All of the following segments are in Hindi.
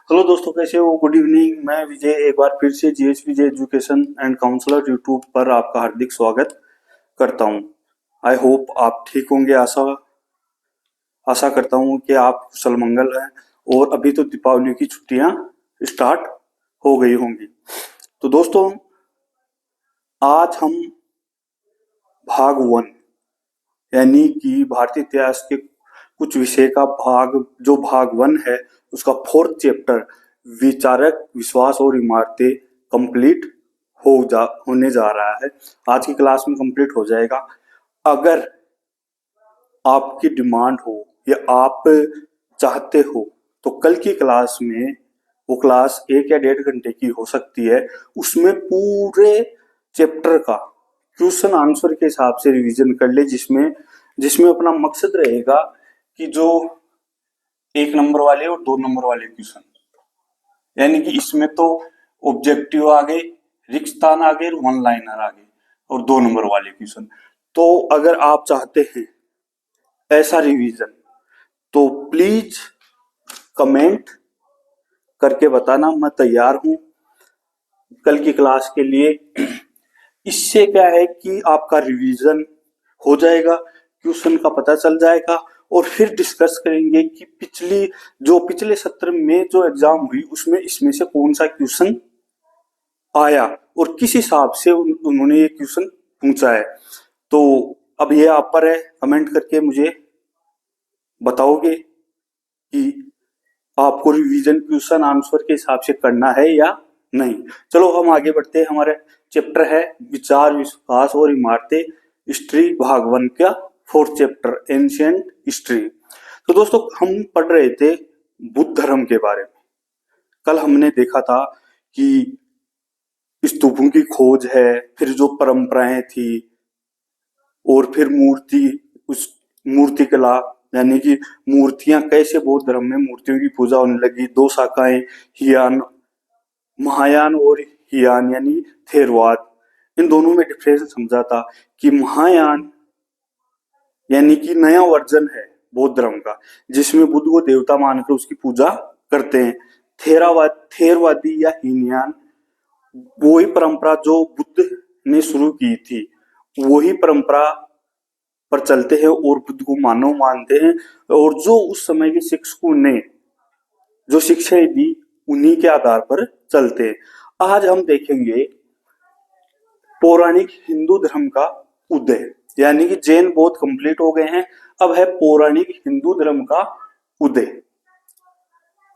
हेलो दोस्तों, कैसे हो? Good evening. मैं विजय एक बार फिर से GS Vijay education and counsellor YouTube पर आपका हार्दिक स्वागत करता हूं। आई होप आप ठीक होंगे। आशा आशा करता हूं कि आप कुशल मंगल हैं। और अभी तो दीपावली की छुट्टियां स्टार्ट हो गई होंगी। तो दोस्तों, आज हम भाग 1 यानी कि भारतीय इतिहास के कुछ विषय का भाग 1 है, उसका 4th चैप्टर विचारक, विश्वास और इमारतें कंप्लीट होने जा रहा है। आज की क्लास में कंप्लीट हो जाएगा। अगर आपकी डिमांड हो या आप चाहते हो तो कल की क्लास में, वो क्लास 1 या 1.5 घंटे की हो सकती है, उसमें पूरे चैप्टर का क्वेश्चन आंसर के हिसाब से रिवीजन कर ले, जिसमें जिसमें अपना मकसद रहेगा कि जो 1 नंबर वाले और 2 नंबर वाले क्वेश्चन, यानी कि इसमें तो ऑब्जेक्टिव आ गए, रिक्तस्थान आ गए, 1 लाइनर आ गए और 2 नंबर वाले क्वेश्चन। तो अगर आप चाहते हैं ऐसा रिवीजन तो प्लीज कमेंट करके बताना। मैं तैयार हूं कल की क्लास के लिए। इससे क्या है कि आपका रिवीजन हो जाएगा, क्वेश्चन का पता चल जाएगा और फिर डिस्कस करेंगे कि पिछले सत्र में जो एग्जाम हुई उसमें इसमें से कौन सा क्वेश्चन आया और किस हिसाब से उन्होंने ये क्वेश्चन पूछा है। तो अब ये आप पर है, कमेंट करके मुझे बताओगे कि आपको रिवीजन क्वेश्चन आंसर के हिसाब से करना है या नहीं। चलो हम आगे बढ़ते हैं। हमारे चैप्टर है विचार, विश्वास और इमारतें, हिस्ट्री, भाग 1 का 4th चैप्टर एंशिएंट हिस्ट्री। तो दोस्तों, हम पढ़ रहे थे बुद्ध धर्म के बारे में। कल हमने देखा था कि स्तूपों की खोज है, फिर जो परंपराएं थी, और फिर उस मूर्ति कला, यानी कि मूर्तियां कैसे बौद्ध धर्म में मूर्तियों की पूजा होने लगी। 2 शाखाएं, हियान, महायान और हियान यानी थेरवाद। इन दोनों में डिफरेंस समझा था कि महायान यानी कि नया वर्जन है बौद्ध धर्म का, जिसमें बुद्ध को देवता मानकर उसकी पूजा करते हैं। थेरवादी या हीनयान वही परंपरा जो बुद्ध ने शुरू की थी, वही परंपरा पर चलते हैं और बुद्ध को मानव मानते हैं। और जो उस समय के शिक्षकों ने जो शिक्षाएं दी, उन्हीं के आधार पर चलते हैं। आज हम देखेंगे पौराणिक हिंदू धर्म का उदय, यानी कि जैन बौद्ध कंप्लीट हो गए हैं, अब है पौराणिक हिंदू धर्म का उदय।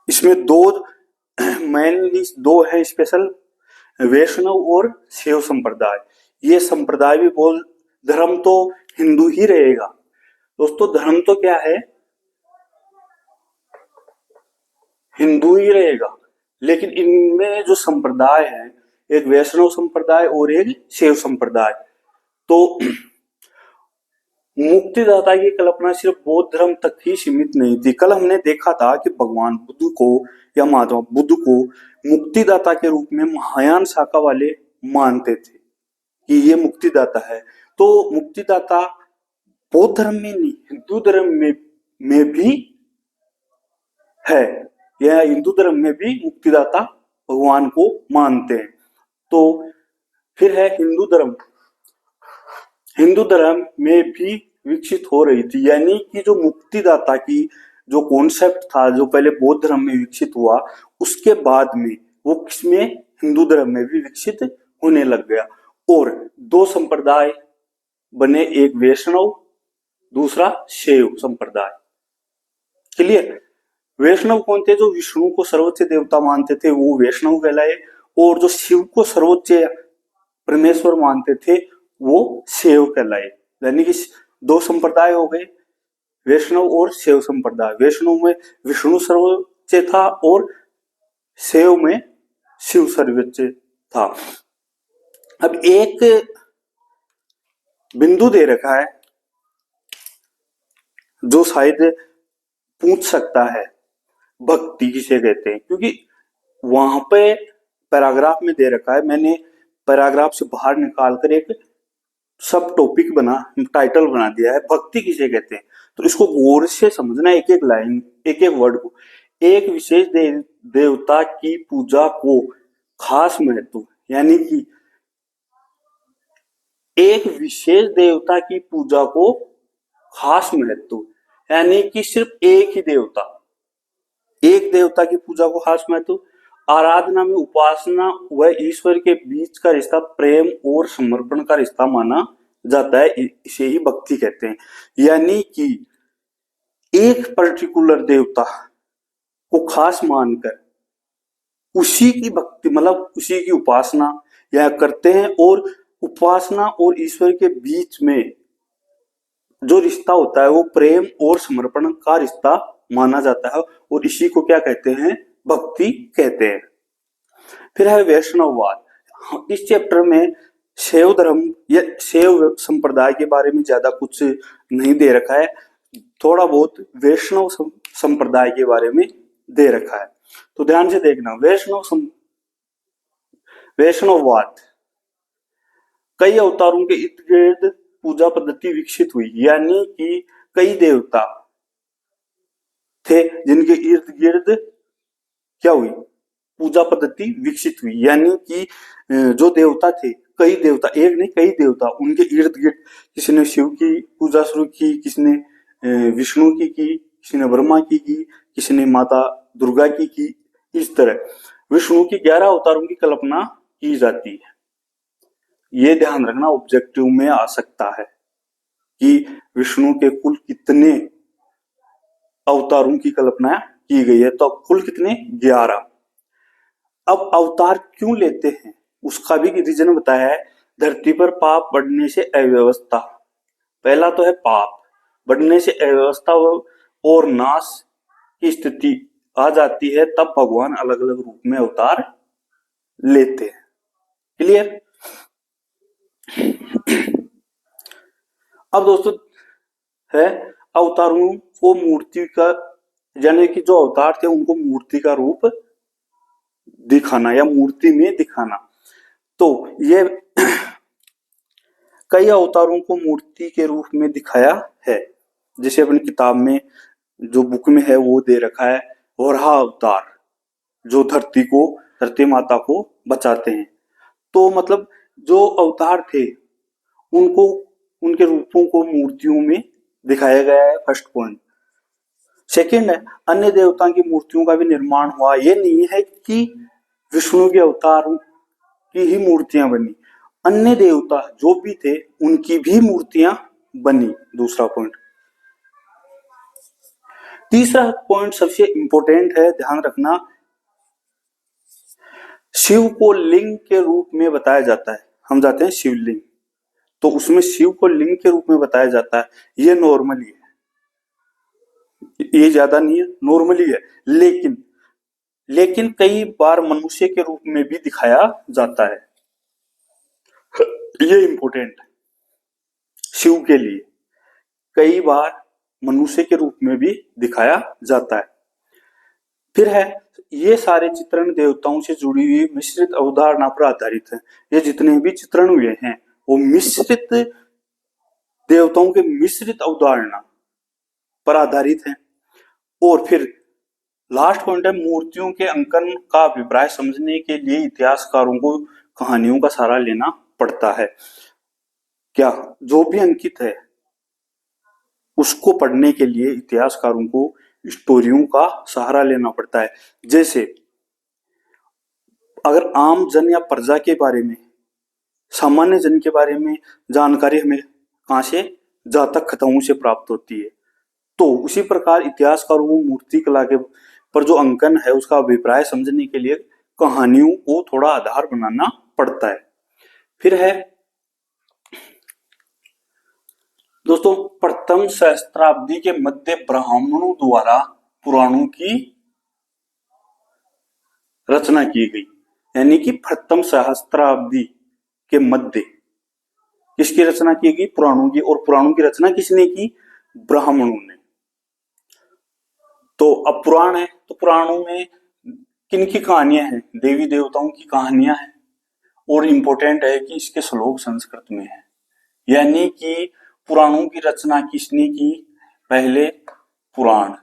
इसमें मेनली दो है स्पेशल, वैष्णव और शैव संप्रदाय। ये संप्रदाय भी बोल, धर्म तो हिंदू ही रहेगा दोस्तों। धर्म तो क्या है, हिंदू ही रहेगा, लेकिन इनमें जो संप्रदाय है, एक वैष्णव संप्रदाय और एक शैव संप्रदाय। तो मुक्तिदाता की कल्पना सिर्फ बौद्ध धर्म तक ही सीमित नहीं थी। कल हमने देखा था कि भगवान बुद्ध को या महात्मा बुद्ध को मुक्तिदाता के रूप में महायान शाखा वाले मानते थे कि ये मुक्तिदाता है। तो मुक्तिदाता बौद्ध धर्म में नहीं, हिंदू धर्म में भी है। यह हिंदू धर्म में भी मुक्तिदाता भगवान को मानते हैं। तो फिर है हिंदू धर्म। हिंदू धर्म में भी विकसित हो रही थी, यानी कि जो मुक्तिदाता की जो कॉन्सेप्ट था, जो पहले बौद्ध धर्म में विकसित हुआ, उसके बाद में वो किसमें, हिंदू धर्म में भी विकसित होने लग गया। और 2 संप्रदाय बने, एक वैष्णव, दूसरा शैव संप्रदाय। क्लियर? वैष्णव कौन थे? जो विष्णु को सर्वोच्च देवता मानते थे, वो वैष्णव कहलाए। और जो शिव को सर्वोच्च परमेश्वर मानते थे, वो शैव कहलाए। यानी कि 2 संप्रदाय हो गए, वैष्णव और शैव संप्रदाय। वैष्णव में विष्णु सर्वोच्च था और शैव में शिव सर्वोच्च था। अब एक बिंदु दे रखा है जो शायद पूछ सकता है, भक्ति किसे कहते हैं, क्योंकि वहां पे पैराग्राफ में दे रखा है। मैंने पैराग्राफ से बाहर निकालकर एक सब टॉपिक टाइटल बना दिया है, भक्ति किसे कहते हैं। तो इसको गौर से समझना, एक एक लाइन, एक एक वर्ड को। एक विशेष देवता की पूजा को खास महत्व, यानी कि एक विशेष देवता की पूजा को खास महत्व, यानी कि सिर्फ एक ही देवता, एक देवता की पूजा को खास महत्व। आराधना में उपासना व ईश्वर के बीच का रिश्ता प्रेम और समर्पण का रिश्ता माना जाता है, इसे ही भक्ति कहते हैं। यानी कि एक पर्टिकुलर देवता को खास मानकर उसी की भक्ति, मतलब उसी की उपासना या करते हैं, और उपासना और ईश्वर के बीच में जो रिश्ता होता है वो प्रेम और समर्पण का रिश्ता माना जाता है, और इसी को क्या कहते हैं? भक्ति कहते हैं। फिर है वैष्णववाद। इस चैप्टर में शैव धर्म या शैव संप्रदाय के बारे में ज्यादा कुछ नहीं दे रखा है, थोड़ा बहुत वैष्णव संप्रदाय के बारे में दे रखा है, तो ध्यान से देखना। वैष्णववाद कई अवतारों के इर्द गिर्द पूजा पद्धति विकसित हुई, यानी कि कई देवता थे जिनके इर्द गिर्द क्या हुई? पूजा पद्धति विकसित हुई, यानी कि जो देवता थे, कई देवता, एक नहीं कई देवता, उनके इर्द गिर्द किसी ने शिव की पूजा शुरू की, किसी ने विष्णु की, किसी ने ब्रह्मा की, किसी ने माता दुर्गा की। इस तरह विष्णु की 11 अवतारों की कल्पना की जाती है। ये ध्यान रखना, ऑब्जेक्टिव में आ सकता है कि विष्णु के कुल कितने अवतारों की कल्पना की गई है, तो कुल कितने? 11। अब अवतार क्यों लेते हैं उसका भी रीजन बताया है। धरती पर पाप बढ़ने से अव्यवस्था, पहला तो है पाप बढ़ने से अव्यवस्था और नाश की स्थिति आ जाती है, तब भगवान अलग अलग रूप में अवतार लेते हैं। क्लियर? अब दोस्तों है अवतारों को मूर्ति का, यानी कि जो अवतार थे उनको मूर्ति का रूप दिखाना या मूर्ति में दिखाना। तो ये कई अवतारों को मूर्ति के रूप में दिखाया है, जैसे अपनी किताब में जो बुक में है वो दे रखा है, वराह अवतार जो धरती माता को बचाते हैं। तो मतलब जो अवतार थे उनको, उनके रूपों को मूर्तियों में दिखाया गया है, फर्स्ट पॉइंट। सेकंड है अन्य देवताओं की मूर्तियों का भी निर्माण हुआ। ये नहीं है कि विष्णु के अवतारों की ही मूर्तियां बनी, अन्य देवता जो भी थे उनकी भी मूर्तियां बनी, दूसरा पॉइंट। तीसरा पॉइंट सबसे इंपॉर्टेंट है, ध्यान रखना, शिव को लिंग के रूप में बताया जाता है। हम जाते हैं शिवलिंग, तो उसमें शिव को लिंग के रूप में बताया जाता है। ये नॉर्मली है, ये ज्यादा नहीं है, नॉर्मली है, लेकिन कई बार मनुष्य के रूप में भी दिखाया जाता है। ये इंपॉर्टेंट शिव के लिए, कई बार मनुष्य के रूप में भी दिखाया जाता है। फिर है ये सारे चित्रण देवताओं से जुड़ी हुई मिश्रित अवधारणा पर आधारित है। ये जितने भी चित्रण हुए हैं वो मिश्रित देवताओं के मिश्रित अवधारणा पर आधारित है। और फिर लास्ट पॉइंट है मूर्तियों के अंकन का अभिप्राय समझने के लिए इतिहासकारों को कहानियों का सहारा लेना पड़ता है। क्या जो भी अंकित है उसको पढ़ने के लिए इतिहासकारों को स्टोरियों का सहारा लेना पड़ता है। जैसे अगर आम जन या प्रजा के बारे में, सामान्य जन के बारे में जानकारी हमें कहां से? जातक खताओं से प्राप्त होती है। तो उसी प्रकार इतिहासकारों को मूर्ति कला के पर जो अंकन है उसका अभिप्राय समझने के लिए कहानियों को थोड़ा आधार बनाना पड़ता है। फिर है दोस्तों प्रथम सहस्त्राब्दी के मध्य ब्राह्मणों द्वारा पुराणों की रचना की गई, यानी कि प्रथम सहस्त्राब्दी के मध्य किसकी रचना की गई? पुराणों की। और पुराणों की रचना किसने की? ब्राह्मणों ने। तो अब पुराण है, तो पुराणों में किन की कहानियां हैं? देवी देवताओं की कहानियां हैं, और इम्पोर्टेंट है कि इसके श्लोक संस्कृत में है। यानी कि पुराणों की रचना किसने की? पहले पुराण,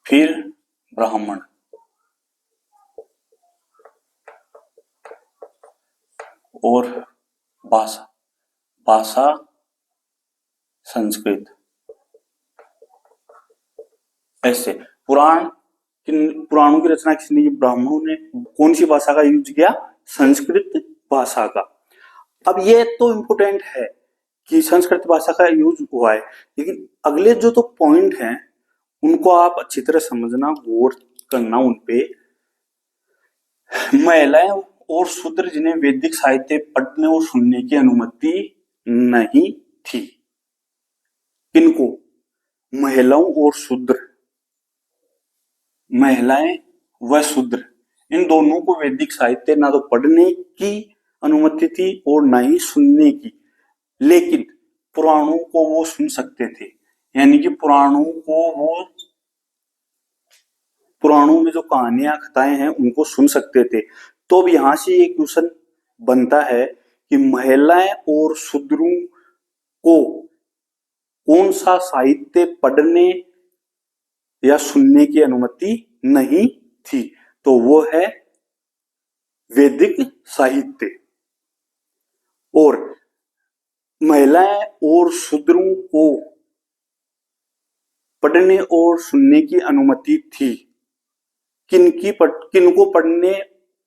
फिर ब्राह्मण, और भाषा, भाषा संस्कृत। ऐसे पुराणों की रचना किसने की? ब्राह्मणों ने। कौन सी भाषा का यूज किया? संस्कृत भाषा का। अब ये तो इम्पोर्टेंट है कि संस्कृत भाषा का यूज हुआ है, लेकिन अगले जो तो पॉइंट हैं उनको आप अच्छी तरह समझना, गौर करना उनपे। महिलाएं और शूद्र जिन्हें वैदिक साहित्य पढ़ने और सुनने की अनुमति नहीं थी। किनको? महिलाओं और शूद्र, महिलाएं व शूद्र, इन दोनों को वैदिक साहित्य ना तो पढ़ने की अनुमति थी और ना ही सुनने की। लेकिन पुराणों को वो सुन सकते थे, यानी कि पुराणों में जो कहानियां कथाएं हैं उनको सुन सकते थे। तो अब यहां से एक क्वेश्चन बनता है कि महिलाएं और शूद्रों को कौन सा साहित्य पढ़ने या सुनने की अनुमति नहीं थी? तो वो है वैदिक साहित्य। और महिलाएं और शूद्रों को पढ़ने और सुनने की अनुमति थी। किनको पढ़ने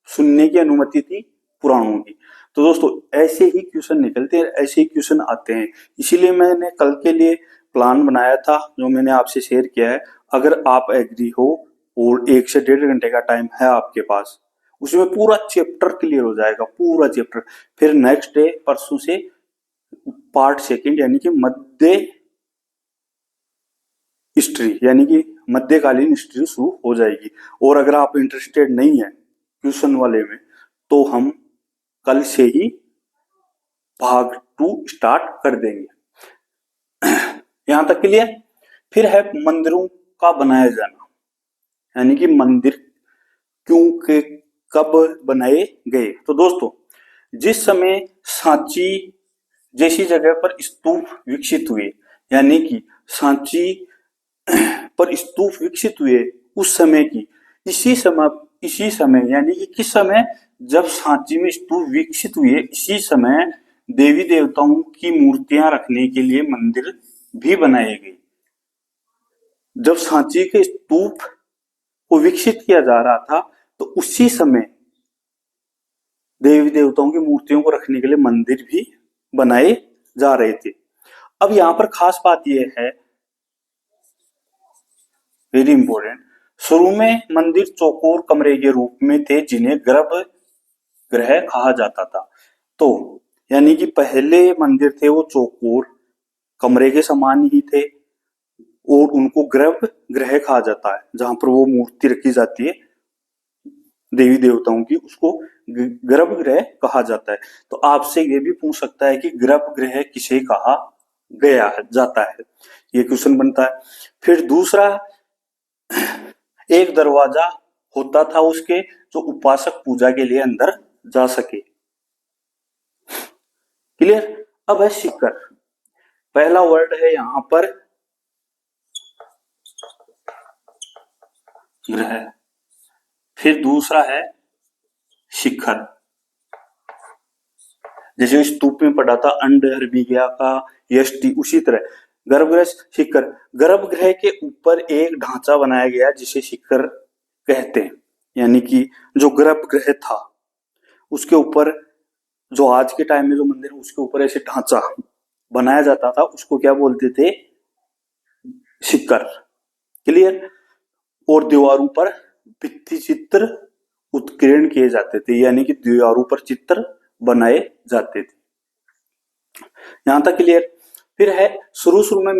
सुनने की अनुमति थी? पुराणों की। तो दोस्तों ऐसे ही क्वेश्चन निकलते हैं, ऐसे ही क्वेश्चन आते हैं। इसीलिए मैंने कल के लिए प्लान बनाया था जो मैंने आपसे शेयर किया है। अगर आप एग्री हो और 1 से 1.5 घंटे का टाइम है आपके पास, उसमें पूरा चैप्टर क्लियर हो जाएगा, पूरा चैप्टर। फिर नेक्स्ट डे परसों से पार्ट सेकंड यानी कि मध्य हिस्ट्री यानी कि मध्यकालीन हिस्ट्री शुरू हो जाएगी। और अगर आप इंटरेस्टेड नहीं है क्वेश्चन वाले में, तो हम कल से ही भाग 2 स्टार्ट कर देंगे। यहां तक के लिए फिर है मंदिरों का बनाया जाना, यानी कि मंदिर क्यों के कब बनाए गए। तो दोस्तों जिस समय सांची जैसी जगह पर स्तूप विकसित हुए, यानी कि सांची पर स्तूप विकसित हुए उस समय की, इसी समय यानी कि किस समय? जब सांची में स्तूप विकसित हुए इसी समय देवी देवताओं की मूर्तियां रखने के लिए मंदिर भी बनाए गए। जब सांची के स्तूप को विकसित किया जा रहा था तो उसी समय देवी देवताओं की मूर्तियों को रखने के लिए मंदिर भी बनाए जा रहे थे। अब यहां पर खास बात यह है, वेरी इंपॉर्टेंट, शुरू में मंदिर चौकोर कमरे के रूप में थे जिन्हें गर्भगृह कहा जाता था। तो यानी कि पहले मंदिर थे वो चौकोर कमरे के समान ही थे और उनको गर्भगृह कहा जाता है, जहां पर वो मूर्ति रखी जाती है देवी देवताओं की, उसको गर्भगृह कहा जाता है। तो आपसे ये भी पूछ सकता है कि गर्भगृह किसे कहा जाता है, ये क्वेश्चन बनता है। फिर दूसरा, एक दरवाजा होता था उसके, जो उपासक पूजा के लिए अंदर जा सके। क्लियर? अब है शिखर। पहला वर्ड है यहां पर ग्रह, फिर दूसरा है शिखर। जैसे स्तूप में पढ़ा था अंड हरबिया का यष्टि, उसी तरह गर्भगृह शिखर। गर्भगृह के ऊपर एक ढांचा बनाया गया जिसे शिखर कहते हैं, यानी कि जो गर्भगृह था उसके ऊपर, जो आज के टाइम में जो मंदिर है उसके ऊपर ऐसे ढांचा बनाया जाता था, उसको क्या बोलते थे? शिखर। क्लियर? और दीवारों पर भित्ति चित्र उत्कीर्ण किए जाते थे, यानी कि दीवारों पर चित्र बनाए जाते थे। यहां तक क्लियर? फिर है शुरू में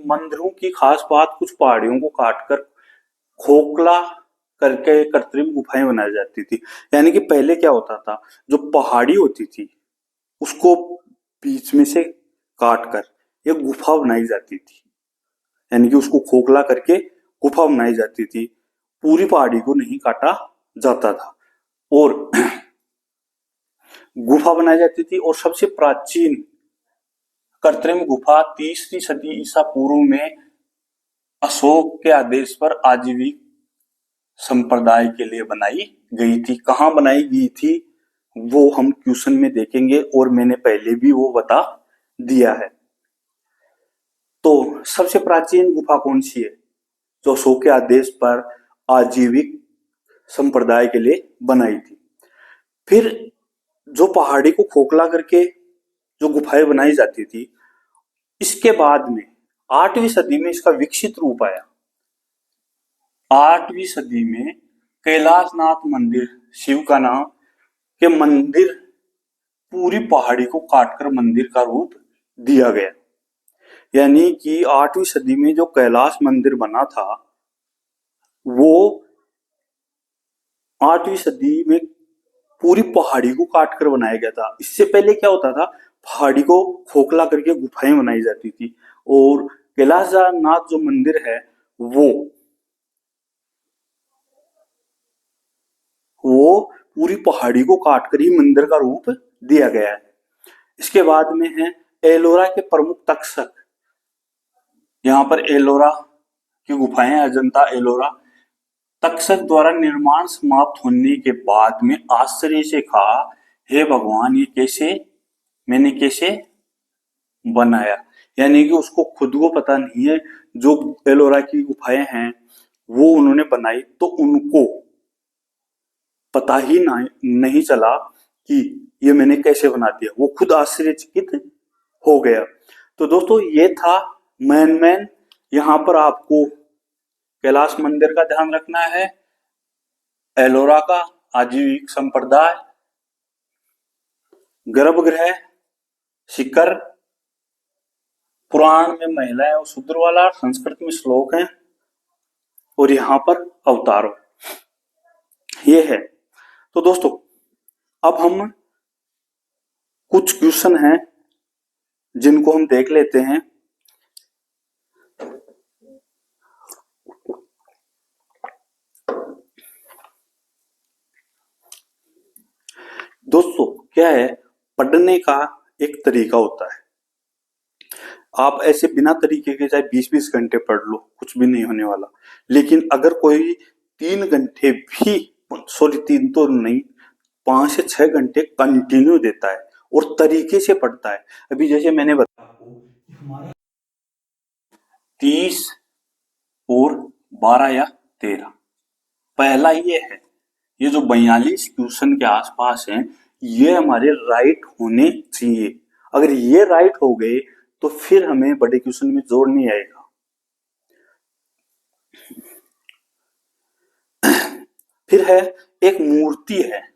मंदिरों की खास बात, कुछ पहाड़ियों को काटकर खोखला करके कृत्रिम गुफाएं बनाई जाती थी। यानी कि पहले क्या होता था, जो पहाड़ी होती थी उसको बीच में से काट कर एक गुफा बनाई जाती थी, यानी कि उसको खोखला करके गुफा बनाई जाती थी, पूरी पहाड़ी को नहीं काटा जाता था और गुफा बनाई जाती थी। और सबसे प्राचीन कृत्रिम गुफा 3वीं सदी ईसा पूर्व में अशोक के आदेश पर आजीविक संप्रदाय के लिए बनाई गई थी। कहाँ बनाई गई थी वो हम क्वेश्चन में देखेंगे और मैंने पहले भी वो बता दिया है। तो सबसे प्राचीन गुफा कौन सी है जो अशोक के आदेश पर आजीविक संप्रदाय के लिए बनाई थी? फिर जो पहाड़ी को खोखला करके जो गुफाएं बनाई जाती थी, इसके बाद में 8वीं सदी में इसका विकसित रूप आया। 8वीं सदी में कैलाशनाथ मंदिर, शिव का नाम के मंदिर, पूरी पहाड़ी को काटकर मंदिर का रूप दिया गया। यानी कि 8वीं सदी में जो कैलाश मंदिर बना था वो 8वीं सदी में पूरी पहाड़ी को काटकर बनाया गया था। इससे पहले क्या होता था, पहाड़ी को खोखला करके गुफाएं बनाई जाती थी और कैलाशनाथ जो मंदिर है वो पूरी पहाड़ी को काटकर ही मंदिर का रूप दिया गया है। इसके बाद में है एलोरा के प्रमुख तक्षक। यहाँ पर एलोरा की गुफाएं, अजंता एलोरा। तक्षक द्वारा निर्माण समाप्त होने के बाद में आश्चर्य से कहा, हे भगवान, ये मैंने कैसे बनाया? यानी कि उसको खुद को पता नहीं है। जो एलोरा की गुफाएं हैं वो उन्होंने बनाई तो उनको पता ही नहीं चला कि ये मैंने कैसे बना दिया। वो खुद आश्चर्यचकित हो गया। तो दोस्तों ये था मैन। यहाँ पर आपको कैलाश मंदिर का ध्यान रखना है, एलोरा का आजीविक संप्रदाय, गर्भगृह, शिखर, पुराण में महिलाएं और शूद्र वाला, संस्कृत में श्लोक है और यहाँ पर अवतारों, ये है। तो दोस्तों अब हम कुछ क्वेश्चन हैं जिनको हम देख लेते हैं। दोस्तों क्या है, पढ़ने का एक तरीका होता है। आप ऐसे बिना तरीके के चाहे 20-20 घंटे पढ़ लो, कुछ भी नहीं होने वाला। लेकिन अगर कोई 3 घंटे भी, सॉरी 3 तो नहीं, 5 से 6 घंटे कंटिन्यू देता है और तरीके से पढ़ता है। अभी जैसे मैंने बताया आपको कि हमारा 30 और 12 या 13, पहला ये है, ये जो 42 क्वेश्चन के आसपास हैं ये हमारे राइट होने चाहिए। अगर ये राइट हो गए तो फिर हमें बड़े क्वेश्चन में जोर नहीं आएगा। फिर है एक मूर्ति है,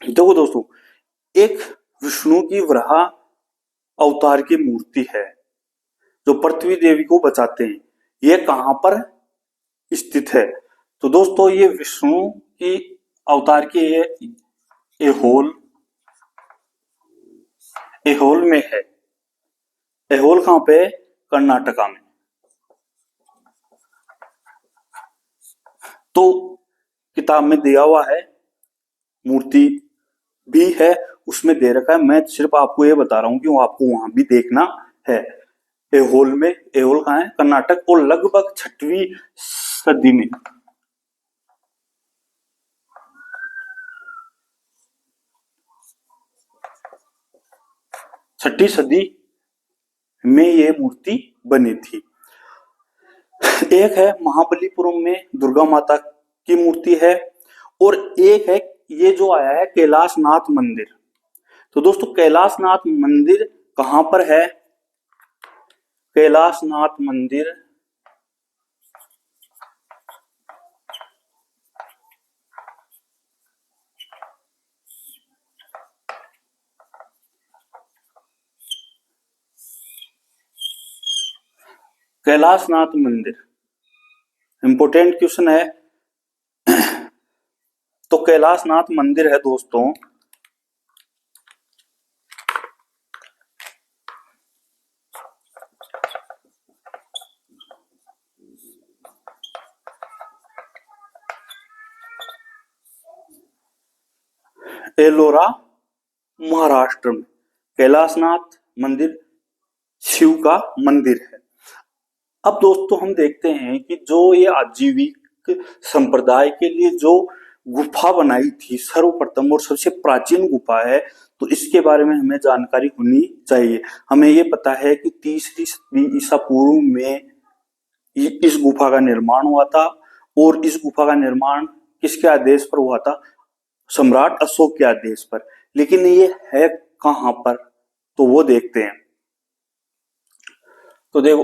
देखो दोस्तों, एक विष्णु की वराह अवतार की मूर्ति है जो पृथ्वी देवी को बचाते हैं। ये कहां पर स्थित है? तो दोस्तों ये विष्णु की अवतार की एहोल एहोल में है। एहोल कहां पे? कर्नाटका में। तो किताब में दिया हुआ है, मूर्ति भी है उसमें दे रखा है। मैं सिर्फ आपको ये बता रहा हूं कि वो आपको वहां भी देखना है। एहोल में, एहोल कहां है? कर्नाटक। और लगभग 6वीं सदी में, 6वीं सदी में ये मूर्ति बनी थी। एक है महाबलीपुरम में दुर्गा माता की मूर्ति है और एक है ये जो आया है कैलाशनाथ मंदिर। तो दोस्तों कैलाशनाथ मंदिर कहां पर है? कैलाशनाथ मंदिर कैलाशनाथ मंदिर इंपॉर्टेंट क्वेश्चन है। तो कैलाशनाथ मंदिर है दोस्तों, एलोरा महाराष्ट्र में। कैलाशनाथ मंदिर शिव का मंदिर है। अब दोस्तों हम देखते हैं कि जो ये आजीविक संप्रदाय के लिए जो गुफा बनाई थी, सर्वप्रथम और सबसे प्राचीन गुफा है, तो इसके बारे में हमें जानकारी होनी चाहिए। हमें ये पता है कि 3री सदी ईसा पूर्व में इस गुफा का निर्माण हुआ था, और इस गुफा का निर्माण किसके आदेश पर हुआ था? सम्राट अशोक के आदेश पर। लेकिन ये है कहां पर, तो वो देखते हैं। तो देखो,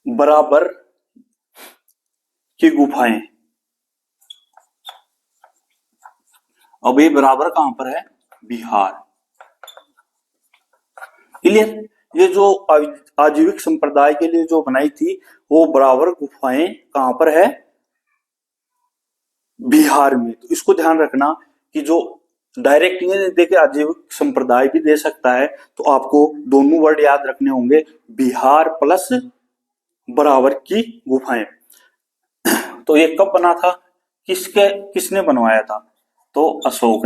बराबर की गुफाएं। अब ये बराबर कहां पर है? बिहार। क्लियर? ये जो आजीविक संप्रदाय के लिए जो बनाई थी, वो बराबर गुफाएं कहां पर है? बिहार में। तो इसको ध्यान रखना कि जो डायरेक्ट नहीं देके आजीविक संप्रदाय भी दे सकता है, तो आपको दोनों वर्ड याद रखने होंगे, बिहार प्लस बराबर की गुफाएं। तो ये कब बना था? किसने बनवाया था? तो अशोक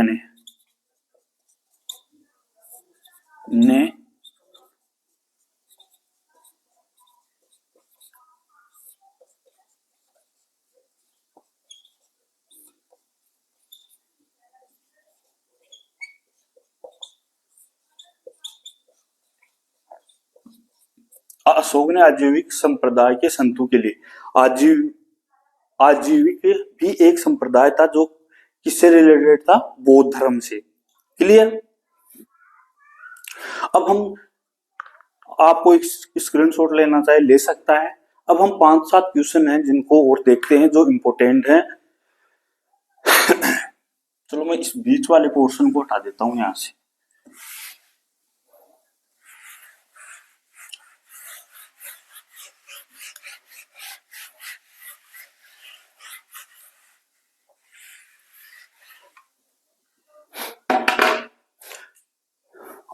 ने आजीविक संप्रदाय के संतों के लिए, आजीविक भी एक संप्रदाय था जो किससे रिलेटेड था? बौद्ध धर्म से। क्लियर? अब हम आपको एक स्क्रीनशॉट लेना चाहे ले सकता है। अब हम 5-7 क्वेश्चन हैं जिनको और देखते हैं जो इंपॉर्टेंट हैं। चलो मैं इस बीच वाले पोर्शन को हटा देता हूं यहां से।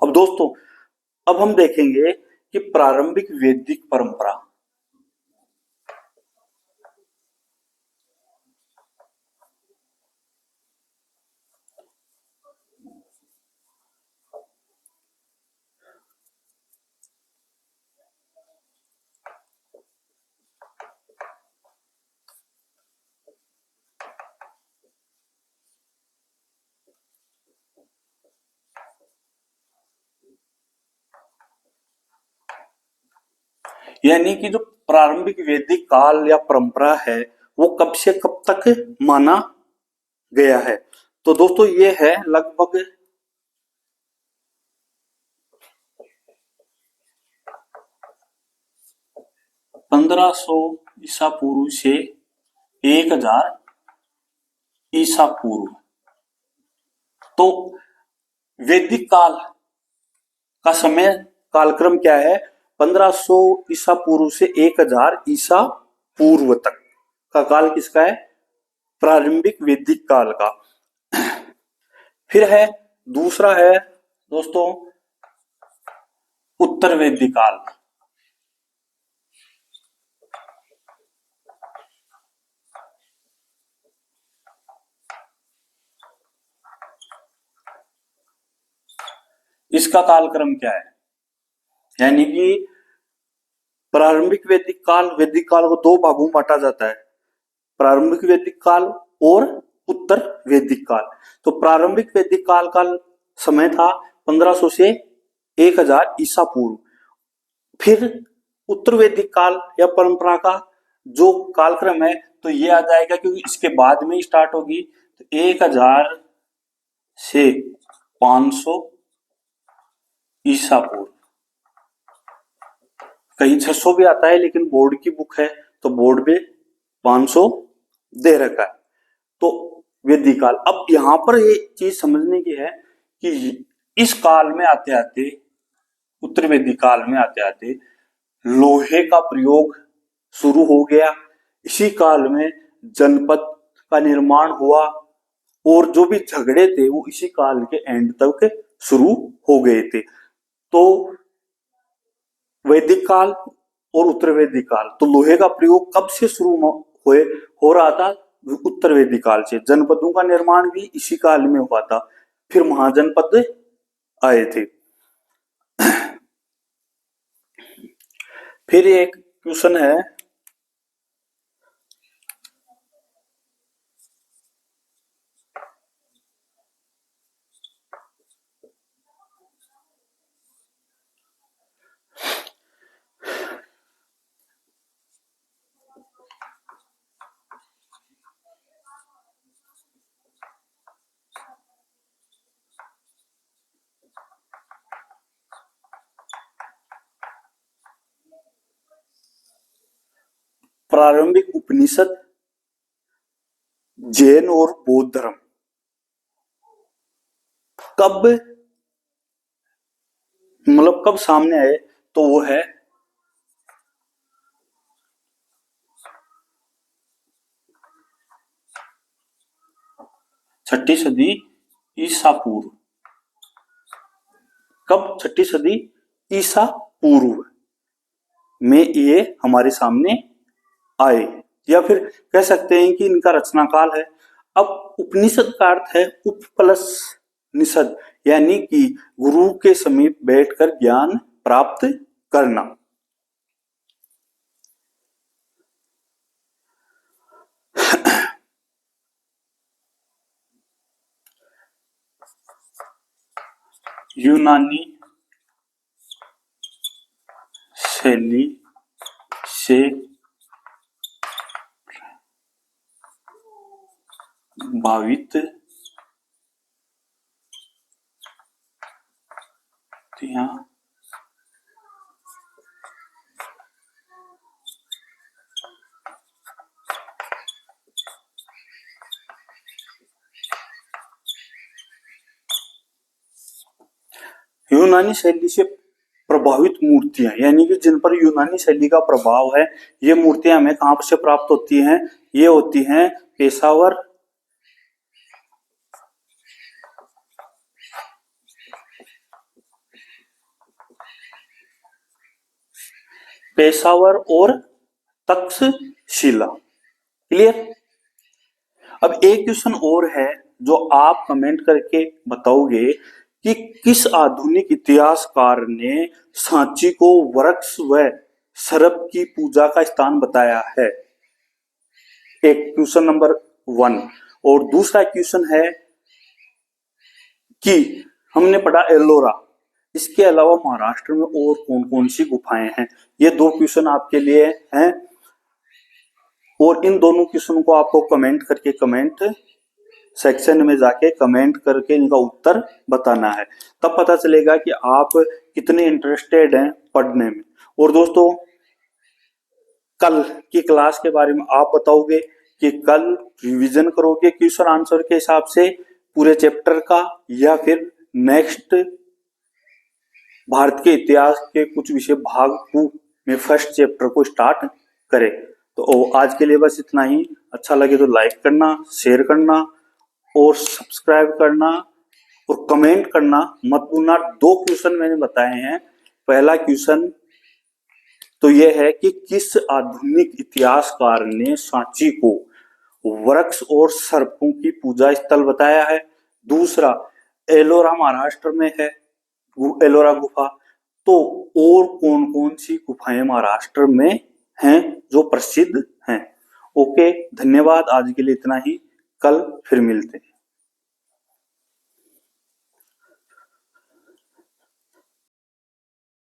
अब दोस्तों, अब हम देखेंगे कि प्रारंभिक वैदिक परंपरा। यानी कि जो प्रारंभिक वैदिक काल या परंपरा है, वो कब से कब तक माना गया है? तो दोस्तों ये है लगभग 1500 ईसा पूर्व से 1000 ईसा पूर्व। तो वैदिक काल का समय कालक्रम क्या है? 1500 ईसा पूर्व से 1000 ईसा पूर्व तक का काल किसका है? प्रारंभिक वैदिक काल का। फिर है दूसरा है दोस्तों उत्तर वैदिक काल। इसका कालक्रम क्या है? यानी कि प्रारंभिक वैदिक काल को 2 भागों में बांटा जाता है, प्रारंभिक वैदिक काल और उत्तर वैदिक काल। तो प्रारंभिक वैदिक काल का समय था 1500 से 1000 ईसा पूर्व। फिर उत्तर वैदिक काल या परंपरा का जो कालक्रम है, तो ये आ जाएगा क्योंकि इसके बाद में स्टार्ट होगी। तो 1000 से 500 ईसा पूर्व। कहीं 600 भी आता है, लेकिन बोर्ड की बुक है तो बोर्ड पे 500 दे रखा है। तो वैदिक काल। अब यहां पर ये चीज समझने की है कि इस काल में आते आते, उत्तर वैदिक काल में आते आते लोहे का प्रयोग शुरू हो गया। इसी काल में जनपद का निर्माण हुआ और जो भी झगड़े थे वो इसी काल के एंड तक शुरू हो गए थे। तो वैदिक काल और उत्तर वैदिक काल, तो लोहे का प्रयोग कब से शुरू हो रहा था? उत्तर वैदिक काल से। जनपदों का निर्माण भी इसी काल में हुआ था। फिर महाजनपद आए थे। फिर एक क्वेश्चन है, प्रारंभिक उपनिषद जैन और बौद्ध धर्म कब, मतलब कब सामने आए? तो वो है 6ठी सदी ईसा पूर्व। कब? 6ठी सदी ईसा पूर्व में ये हमारे सामने आए, या फिर कह सकते हैं कि इनका रचना काल है। अब उपनिषद का अर्थ है उप प्लस निषद, यानी कि गुरु के समीप बैठकर ज्ञान प्राप्त करना। यूनानी शैली से भावित यूनानी शैली से प्रभावित मूर्तियां, यानी कि जिन पर यूनानी शैली का प्रभाव है, ये मूर्तियां हमें कहां से प्राप्त होती हैं? ये होती हैं पेशावर, पेशावर और तक्षशिला। क्लियर? अब एक क्वेश्चन और है जो आप कमेंट करके बताओगे कि किस आधुनिक इतिहासकार ने सांची को वृक्ष व सर्प की पूजा का स्थान बताया है? एक क्वेश्चन नंबर 1। और दूसरा क्वेश्चन है कि हमने पढ़ा एलोरा, इसके अलावा महाराष्ट्र में और कौन कौन सी गुफाएं हैं? ये 2 क्वेश्चन आपके लिए हैं और इन दोनों क्वेश्चन को आपको कमेंट करके, कमेंट सेक्शन में जाके कमेंट करके इनका उत्तर बताना है। तब पता चलेगा कि आप कितने इंटरेस्टेड हैं पढ़ने में। और दोस्तों, कल की क्लास के बारे में आप बताओगे कि कल रिवीजन करोगे क्वेश्चन आंसर के हिसाब से पूरे चैप्टर का, या फिर नेक्स्ट भारत के इतिहास के कुछ विषय भाग 2 में फर्स्ट चैप्टर को स्टार्ट करें? तो आज के लिए बस इतना ही। अच्छा लगे तो लाइक करना, शेयर करना और सब्सक्राइब करना और कमेंट करना मत भूलना। 2 क्वेश्चन मैंने बताए हैं। पहला क्वेश्चन तो यह है कि किस आधुनिक इतिहासकार ने सांची को वृक्ष और सर्पों की पूजा स्थल बताया है? दूसरा, एलोरा महाराष्ट्र में है, एलोरा गुफा। तो और कौन कौन सी गुफाएं महाराष्ट्र में हैं जो प्रसिद्ध हैं? ओके, धन्यवाद। आज के लिए इतना ही। कल फिर मिलते हैं।